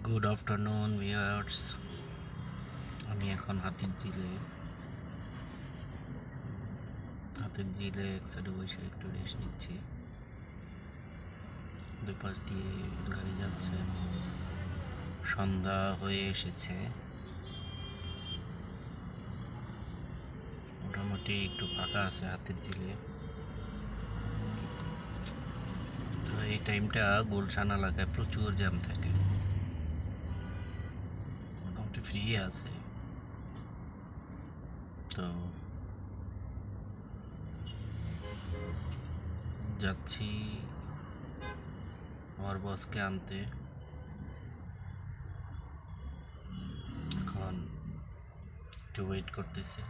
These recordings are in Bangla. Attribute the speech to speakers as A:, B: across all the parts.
A: Good afternoon viewers. আমি এখন হাতির ঝিলে এক সাইডে বসে একটু রেস্ট নিচ্ছি। দুই পাশ দিয়ে গাড়ি যাচ্ছে, সন্ধ্যা হয়ে এসেছে, মোটামুটি একটু ফাঁকা আছে হাতির ঝিলে। তো এই টাইমটা গুলশান এলাকায় প্রচুর জ্যাম থাকে, মোটামুটি ফ্রি আছে। তো যাচ্ছি আমার বসকে আনতে। এখন একটু ওয়েট করতেছি।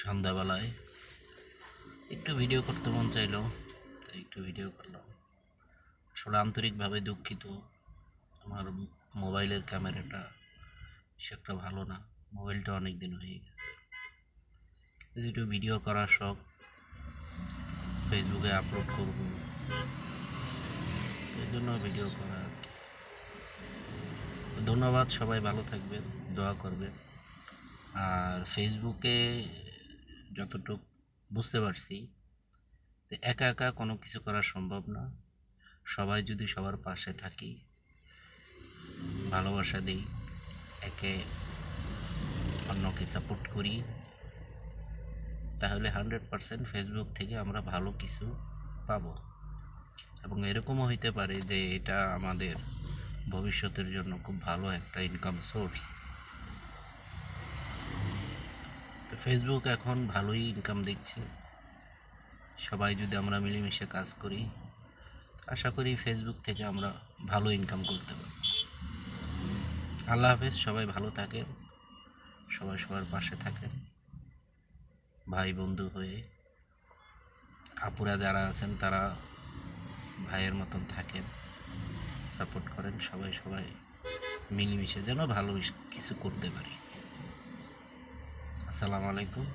A: সন্ধ্যাবেলায় একটু ভিডিও করতে মন চাইলো, তাই একটু ভিডিও করলাম। আসলে আন্তরিকভাবে দুঃখিত, আমার মোবাইলের ক্যামেরাটা সে একটা ভালো না। মোবাইলটা অনেক দিন হয়ে গেছে, একটু ভিডিও করার শখ, ফেসবুকে আপলোড করব, এই জন্য ভিডিও করা আর কি। ধন্যবাদ, সবাই ভালো থাকবেন, দোয়া করবেন। আর ফেসবুকে যতটুক বুঝতে পারছি যে একা একা কোনো কিছু করা সম্ভব না। সবাই যদি সবার পাশে থাকি, ভালোবাসা দিই, একে অন্যকে সাপোর্ট করি, তাহলে 100% ফেসবুক থেকে আমরা ভালো কিছু পাবো। এবং এরকমও হইতে পারে যে এটা আমাদের ভবিষ্যতের জন্য খুব ভালো একটা ইনকাম সোর্স। তো ফেসবুক এখন ভালোই ইনকাম দিচ্ছে। সবাই যদি আমরা মিলেমিশে কাজ করি, আশা করি ফেসবুক থেকে আমরা ভালো ইনকাম করতে পারব। আল্লাহ হাফেজ, সবাই ভালো থাকেন, সবাই সবার পাশে থাকেন, ভাই বন্ধু হয়ে। আপুরা যারা আছেন তারা ভাইয়ের মতন থাকেন, সাপোর্ট করেন, সবাই মিলেমিশে যেন ভালো কিছু করতে পারি। আসসালামু আলাইকুম।